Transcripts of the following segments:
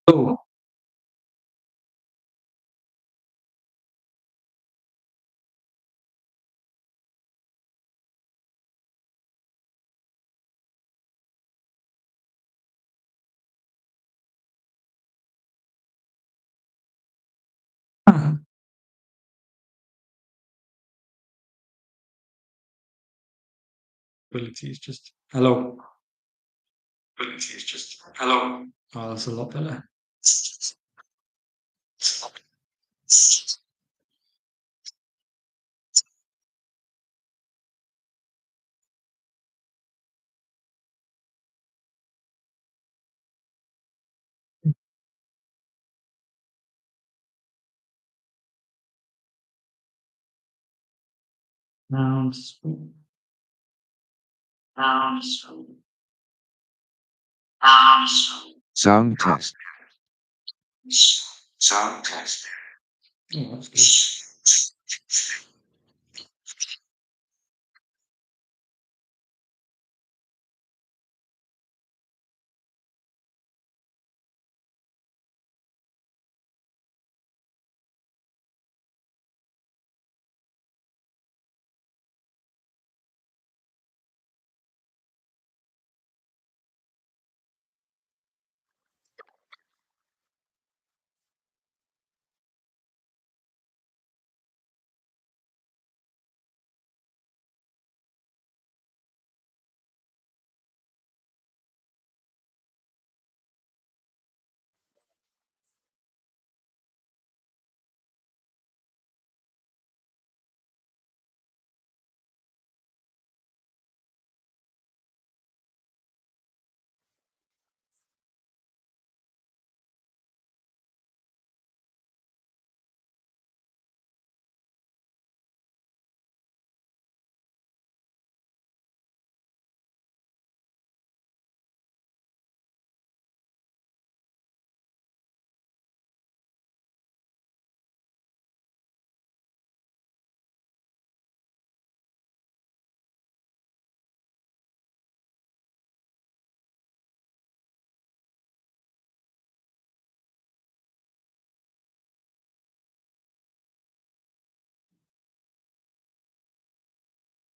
Oh, ability is just hello. Ability is just hello. Oh, that's a lot better. Nouns, nouns, nouns. Song test. Song test. Oh, that's good.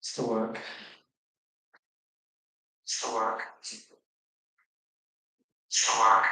It's the work. It's the work. It's the work.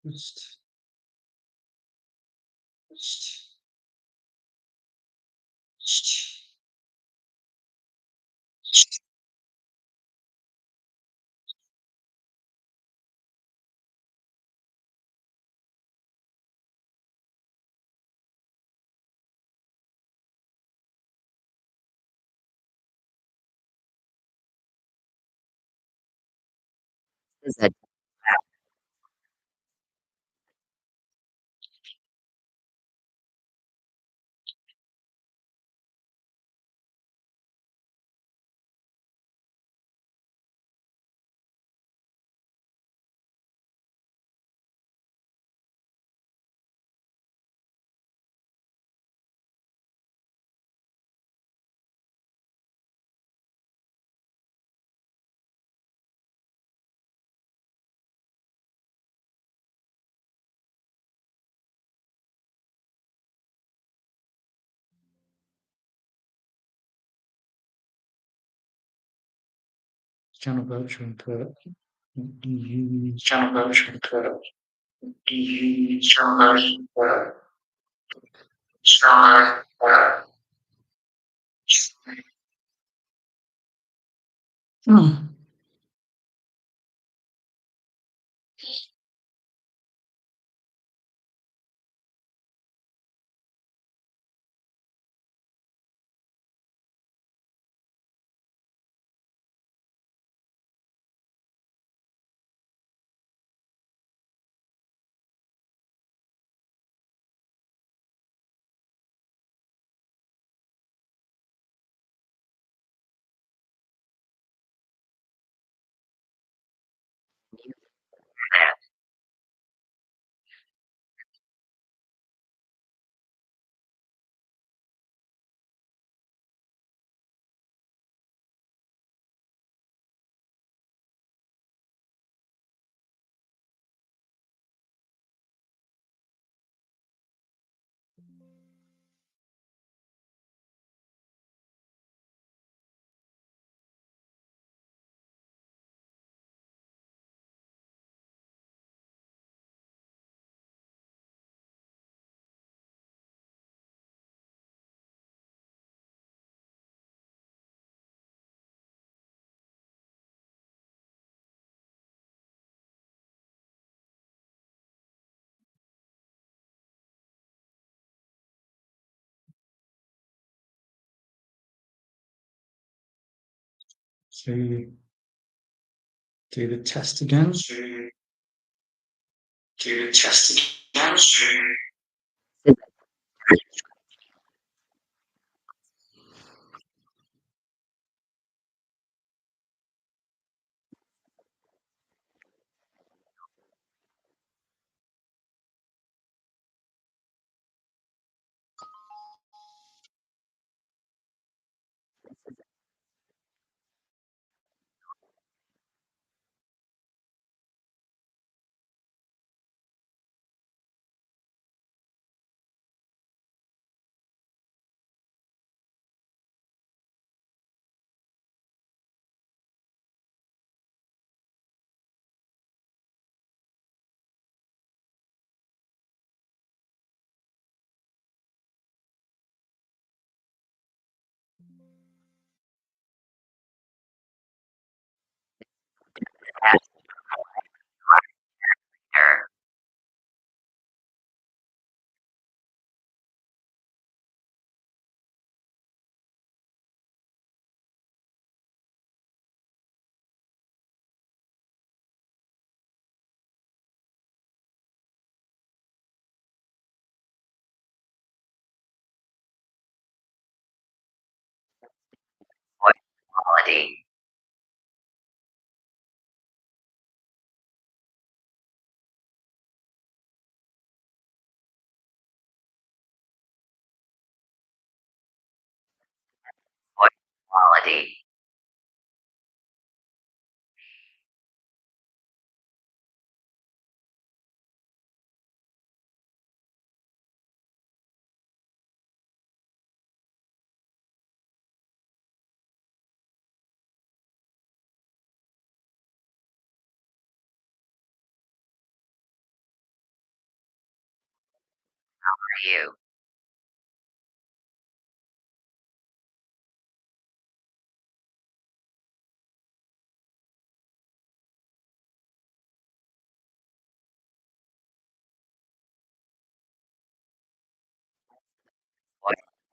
Just, just. Is that Channel virtual input. Channel virtual input. Channel virtual input. Channel virtual input. Hmm. Okay, okay, the test again. Okay, the test again. Quality. Quality. For you.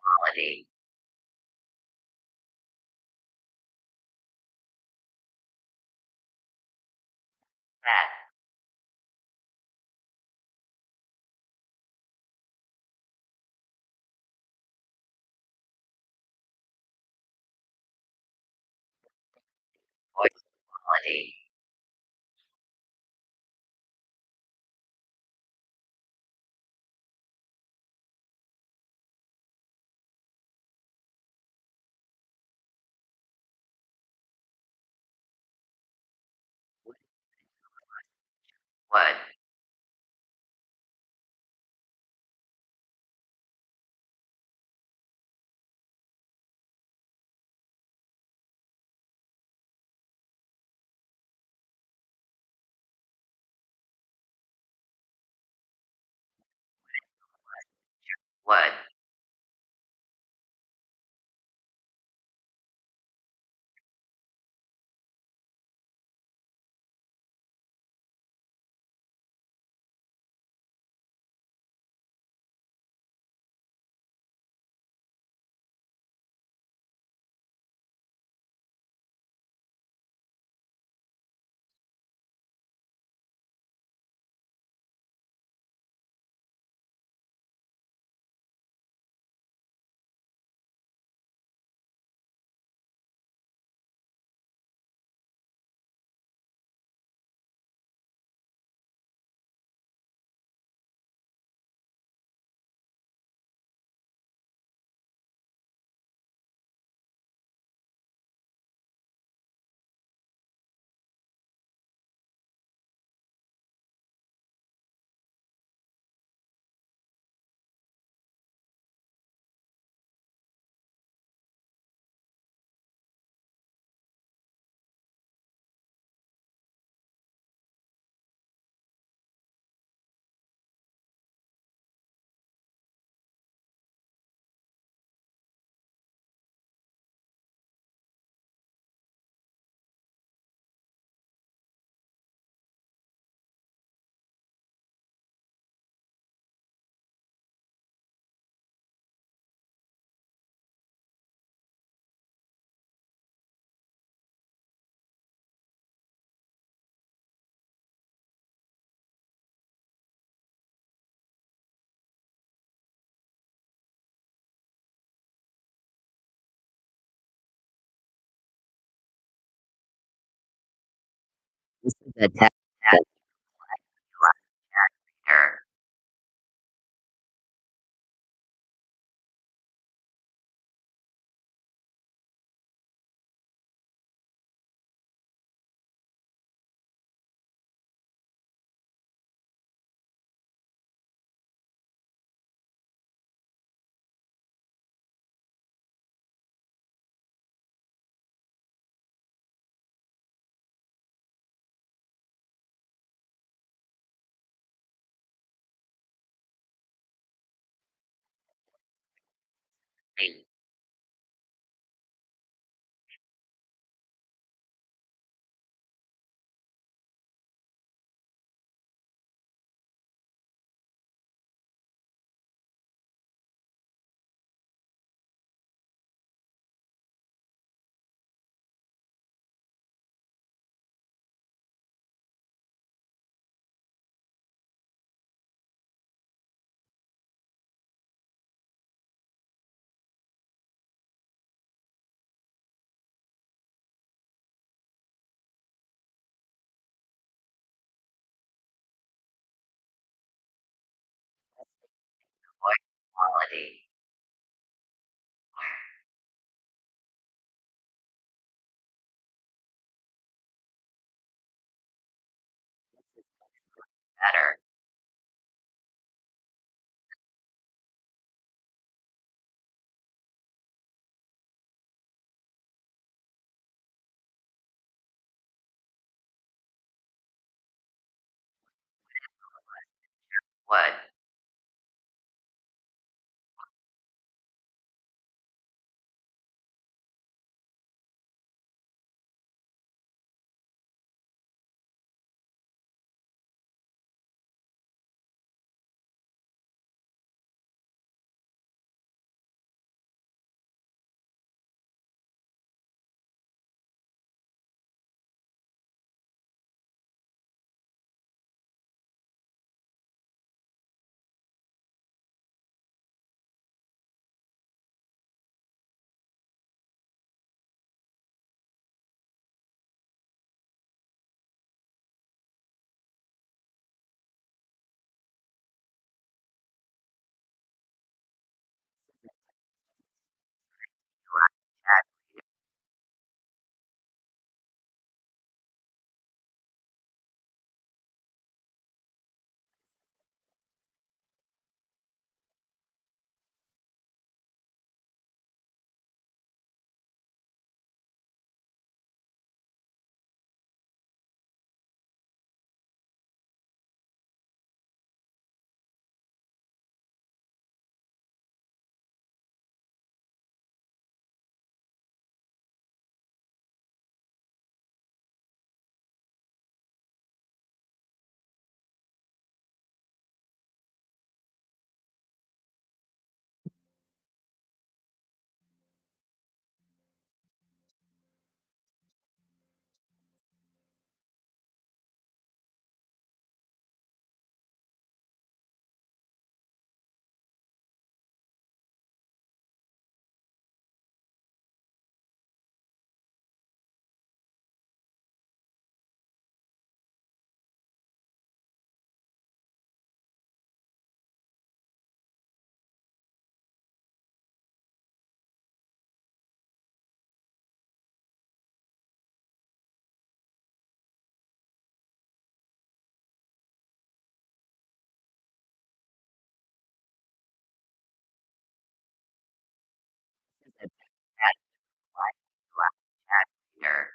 Quality. That. Quality. What? What? The test reader. The voice quality. Better. Would. Chat. The test chat reader.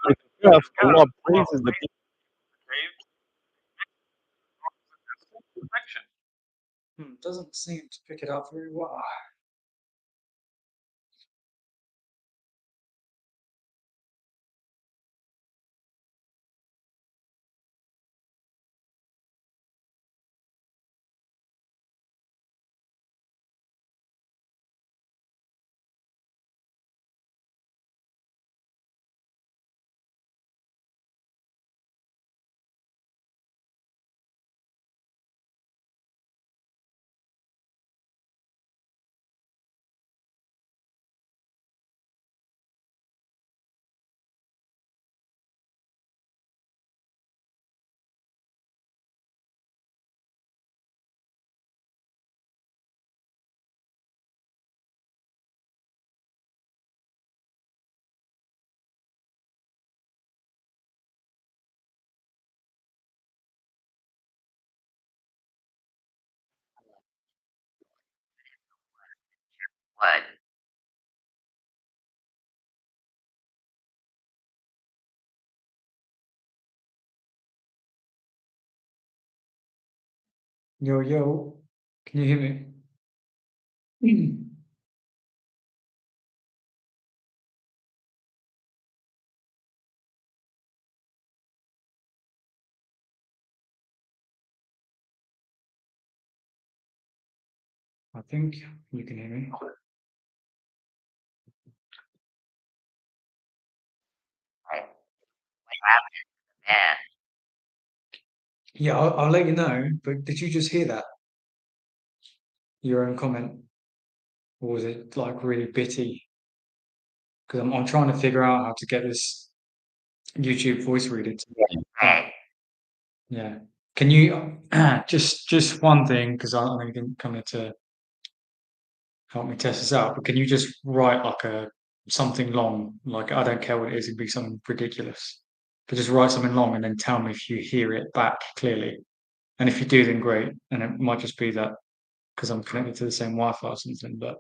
Like, yeah, Allah praises the people. Doesn't seem to pick it up very well. Wood. Yo, yo, can you hear me? I think you can hear me. Right. What happened to the band? Yeah, I'll let you know. But did you just hear that? Your own comment, or was it like really bitty? Because I'm trying to figure out how to get this YouTube voice reader to Hey, yeah. Can you just one thing, because I know you didn't come here to help me test this out, but can you just write like a something long, like I don't care what it is, it'd be something ridiculous. But just write something long and then tell me if you hear it back clearly. And if you do, then great. And it might just be that because I'm connected to the same Wi-Fi or something. But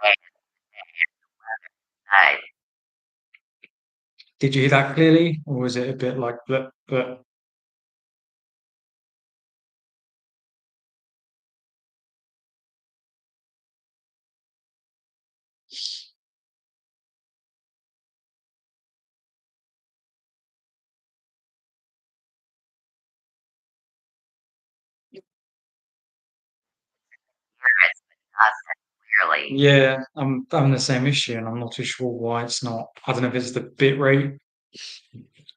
hey, nice. did you hear that clearly, or was it a bit like but Hear it, but not that clearly. yeah, I'm having the same issue, and I'm not too sure why it's not. I don't know if it's the bit rate,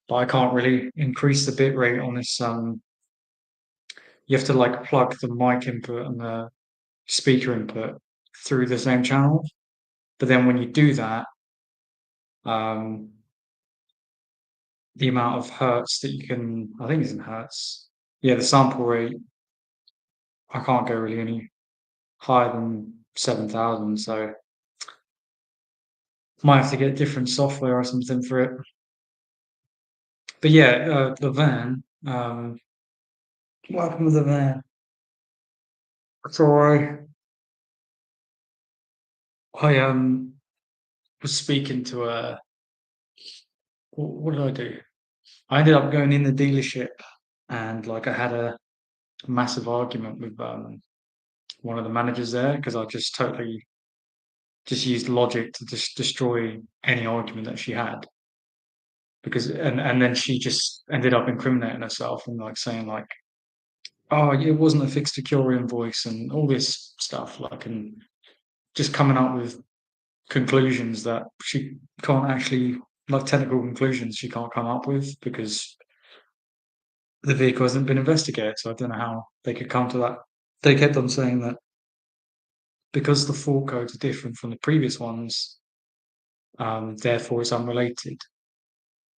but I can't really increase the bit rate on this. You have to like plug the mic input and the speaker input through the same channel. But then when you do that, um, the amount of hertz that you can, I think it's in hertz. Yeah, the sample rate, I can't go really any higher than 7,000. So might have to get different software or something for it. But yeah, the van. What happened with the van? So I was speaking to a. What did I do? I ended up going in the dealership and like I had a massive argument with one of the managers there because I just totally just used logic to just destroy any argument that she had because and then she just ended up incriminating herself and like saying like oh it wasn't a fixed secure invoice and all this stuff like and just coming up with conclusions that she can't actually like technical conclusions she can't come up with because the vehicle hasn't been investigated so I don't know how they could come to that. They kept on saying that because the fault codes are different from the previous ones, therefore it's unrelated.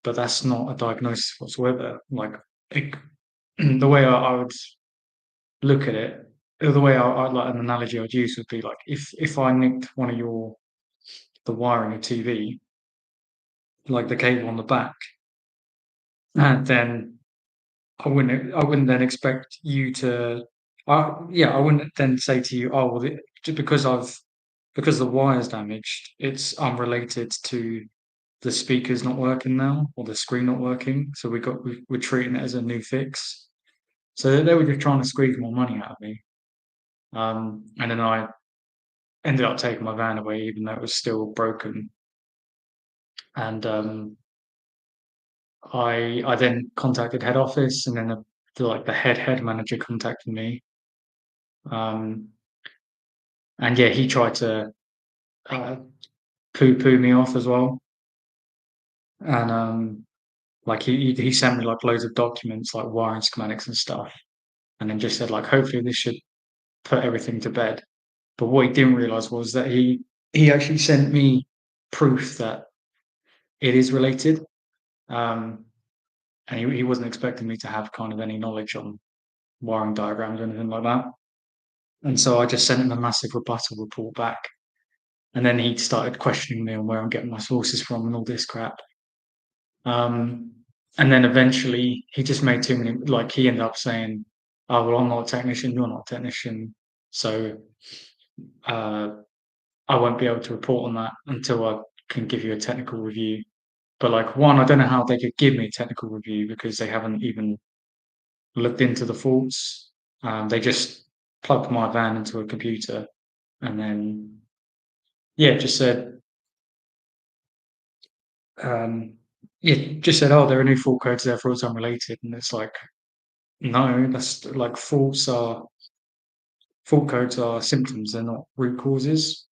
But that's not a diagnosis whatsoever. Like it, the way I would look at it, the way I like an analogy I'd use would be like if I nicked one of your the wiring of TV, like the cable on the back, and then I wouldn't then expect you to, yeah, I wouldn't then say to you, oh, well, just because the wire's damaged, it's unrelated to the speaker's not working now or the screen not working. So we're treating it as a new fix. So they were just trying to squeeze more money out of me. And then I ended up taking my van away, even though it was still broken. And I then contacted head office, and then the head manager contacted me. Um, and yeah, he tried to uh, poo me off as well. And like he sent me like loads of documents, like wiring schematics and stuff, and then just said like, hopefully this should put everything to bed. But what he didn't realize was that he actually sent me proof that it is related. Um, and he wasn't expecting me to have kind of any knowledge on wiring diagrams or anything like that. And so I just sent him a massive rebuttal report back. And then he started questioning me on where I'm getting my sources from and all this crap. Um, and then eventually he just made too many, like he ended up saying, oh, well, I'm not a technician, you're not a technician. So uh, I won't be able to report on that until I can give you a technical review. But like one, I don't know how they could give me a technical review because they haven't even looked into the faults. They just plugged my van into a computer and then yeah, just said um, yeah, just said, oh, there are new fault codes, therefore it's unrelated. And it's like, no, that's like fault codes are symptoms, they're not root causes.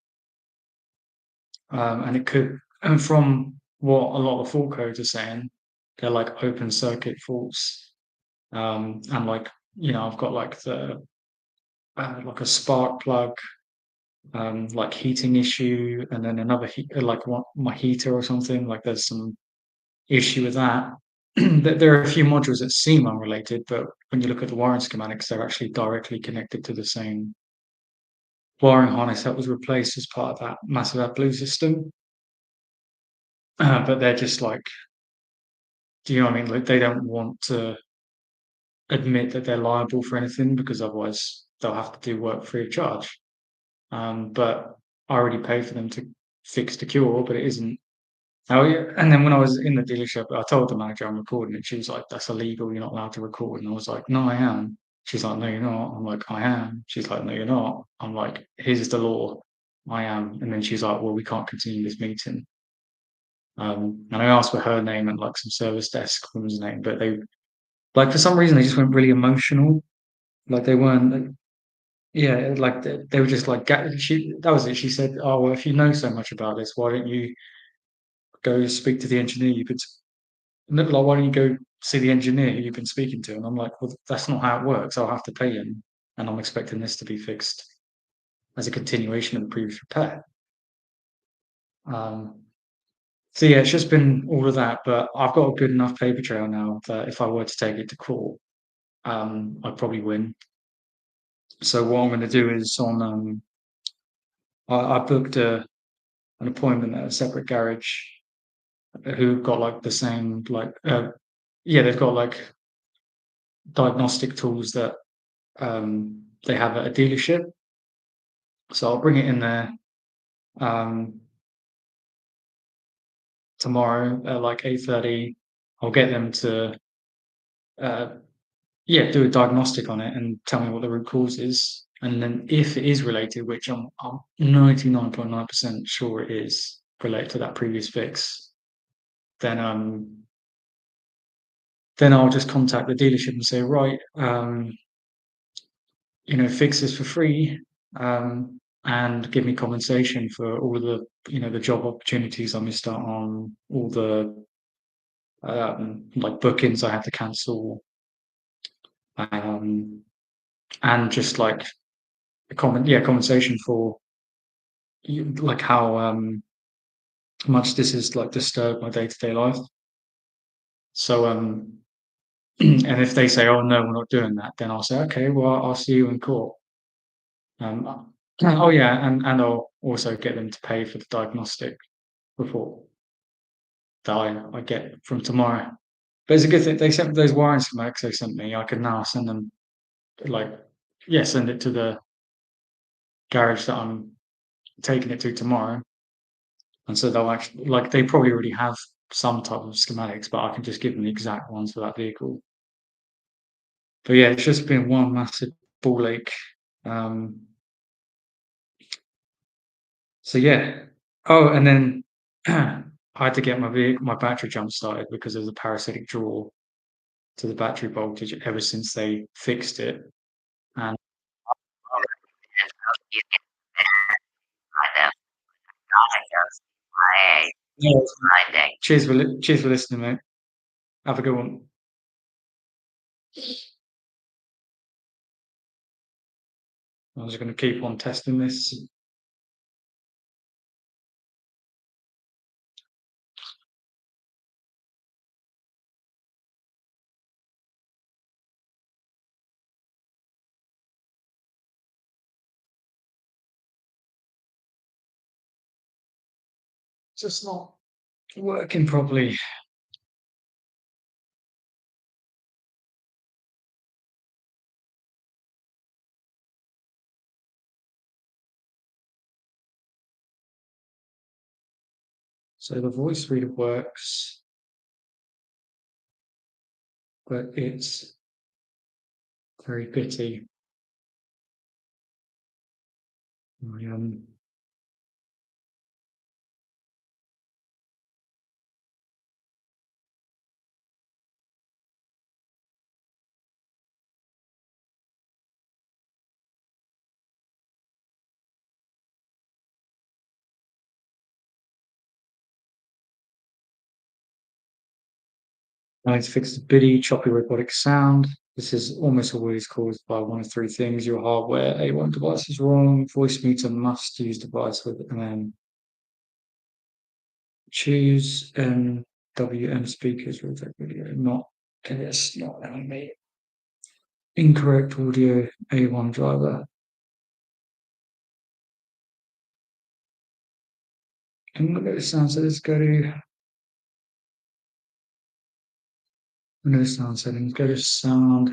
And it could, and from what a lot of fault codes are saying, they're like open circuit faults. And like, I've got like like a spark plug, like heating issue, and then another like my heater or something. Like there's some issue with that. There are a few modules that seem unrelated, but when you look at the wiring schematics, they're actually directly connected to the same wiring harness that was replaced as part of that massive AdBlue system. But they're just like, do you know what I mean? Like they don't want to admit that they're liable for anything because otherwise they'll have to do work free of charge. But I already paid for them to fix the cure, but it isn't. Oh yeah, and then when I was in the dealership, I told the manager I'm recording it. She was like, "That's illegal. You're not allowed to record." And I was like, "No, I am." She's like, "No, you're not." I'm like, "I am." She's like, "No, you're not." I'm like, "Here's the law. I am." And then she's like, "Well, we can't continue this meeting." And I asked for her name and like some service desk woman's name, but they like for some reason they just went really emotional. Like they weren't. Yeah, like they were just like she. That was it. She said, "Oh well, if you know so much about this, why don't you go speak to the engineer you could like, why don't you go see the engineer who you've been speaking to?" And I'm like, well, that's not how it works. I'll have to pay him, and I'm expecting this to be fixed as a continuation of the previous repair. Um, so yeah, it's just been all of that, but I've got a good enough paper trail now that if I were to take it to court, I'd probably win. So what I'm going to do is I booked an appointment at a separate garage who got like the same yeah, they've got like diagnostic tools that they have at a dealership. So I'll bring it in there um, tomorrow at like 8:30. I'll get them to uh, yeah, do a diagnostic on it and tell me what the root cause is. And then if it is related, which I'm 99.9% sure it is related to that previous fix, then then I'll just contact the dealership and say, right, fix this for free, and give me compensation for all the job opportunities I missed out on, all the like bookings I had to cancel, um, and just like compensation for like how much this has like disturbed my day to day life. So and if they say, oh no, we're not doing that, then I'll say, okay, well I'll see you in court. Oh yeah, and I'll also get them to pay for the diagnostic report that I get from tomorrow. But it's a good thing they sent those wiring schematics they sent me. I can now send them like yeah, send it to the garage that I'm taking it to tomorrow, and so they'll actually like they probably already have some type of schematics, but I can just give them the exact ones for that vehicle. But yeah, it's just been one massive ball ache. Um, so yeah. Oh, and then I had to get my battery jump started because there was a parasitic draw to the battery voltage ever since they fixed it. And Oh, and so he's getting better kind of diagnosed by yeah, finding. cheers for listening, mate. Have a good one. I'm just going to keep on testing this. It's just not working properly. So the voice reader works, but it's very bitty. My, I need to fix the bitty, choppy robotic sound. This is almost always caused by one of three things: your hardware A1 device is wrong, voice meter must use device with and choose WM speakers with that video, not KS, not enemy. Incorrect audio A1 driver. And look at the sound, so let's go to sound settings, go to sound.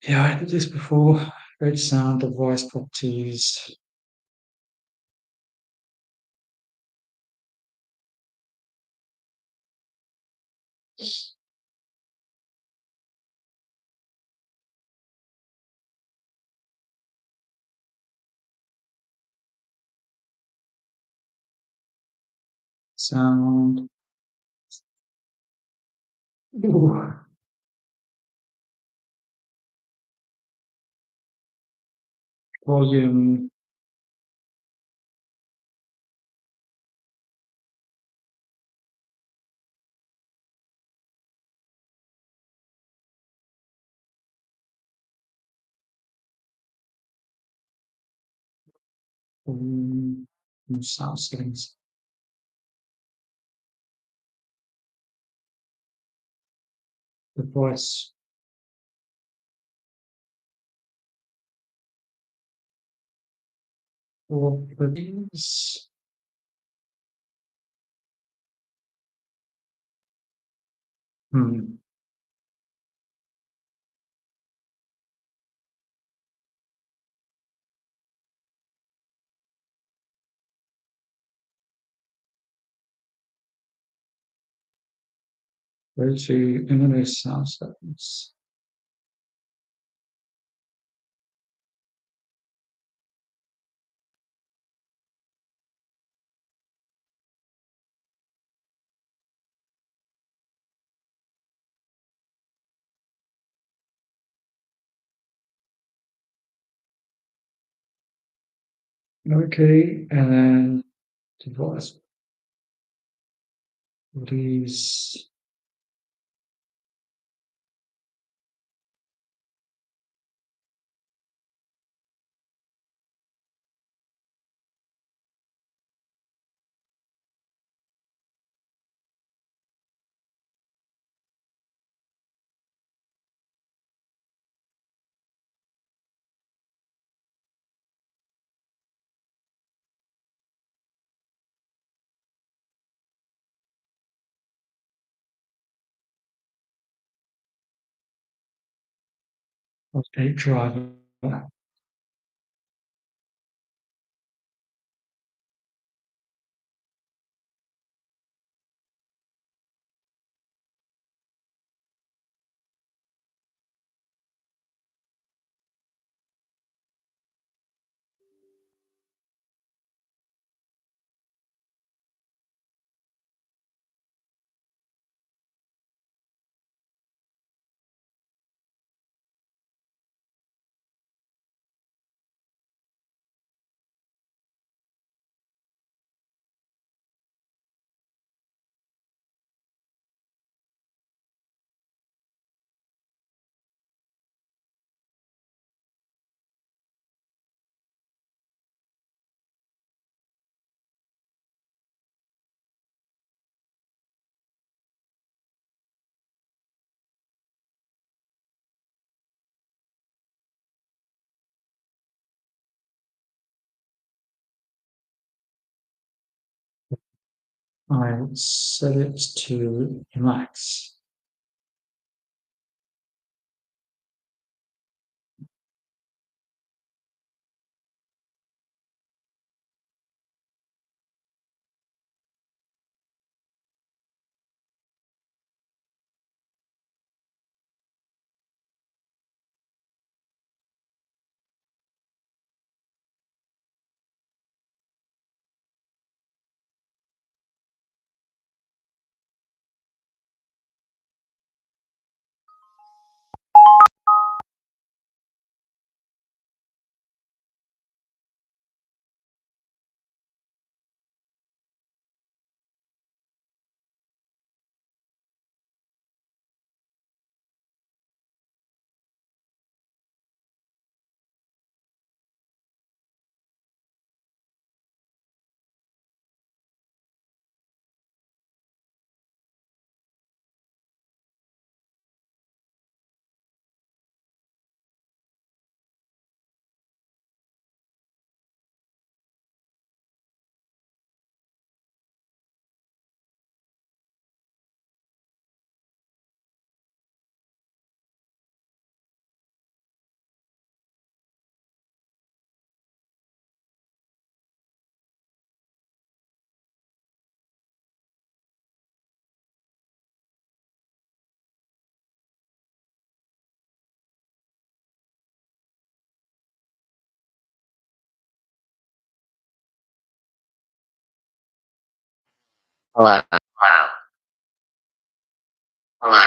Yeah, I did this before. Go to sound, device properties. Sound. Ooh. Volume. Sound settings. Device. Properties. Hmm. Go to internet sound settings. Okay, and then device. Please. Okay, driver. I set it to max. Hello. Hello. Hello.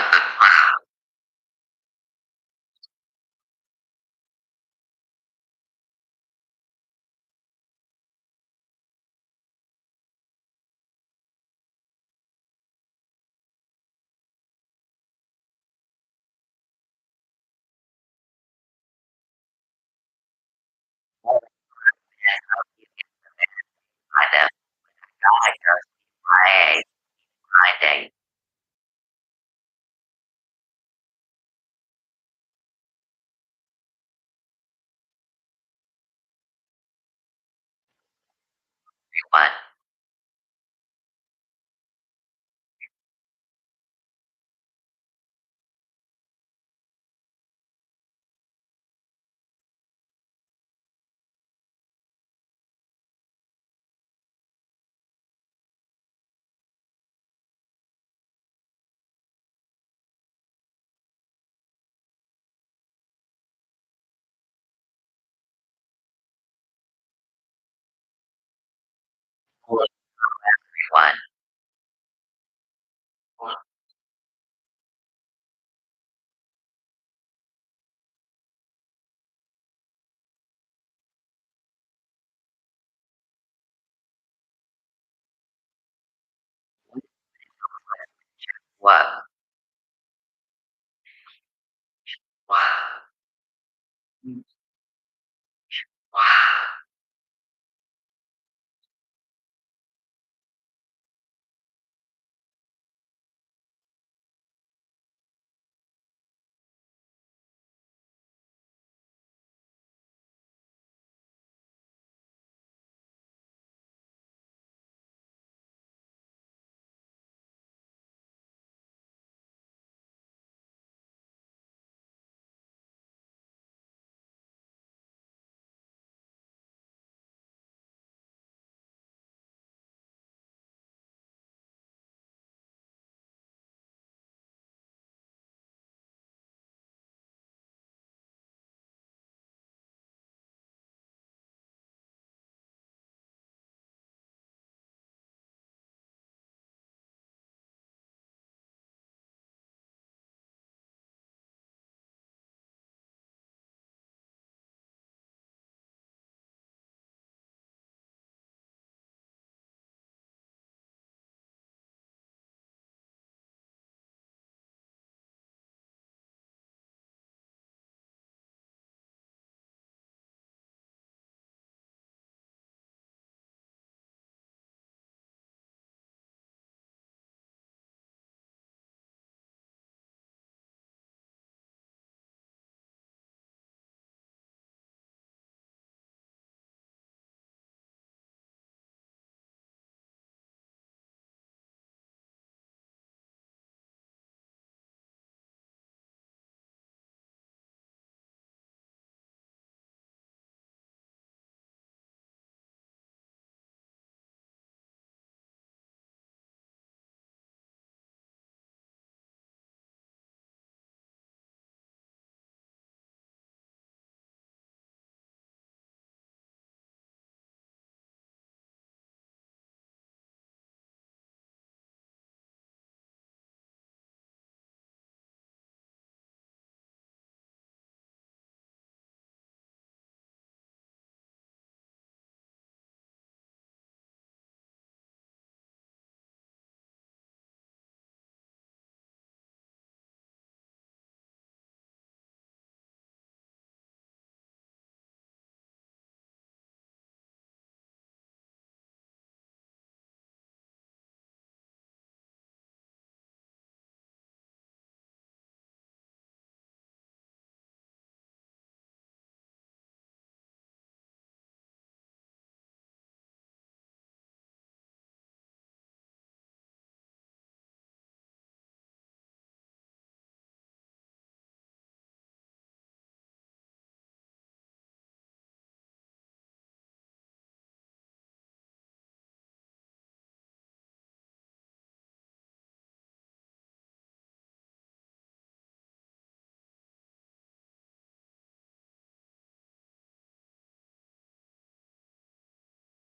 Kind of diagnosed my day. What? Hello, everyone. What?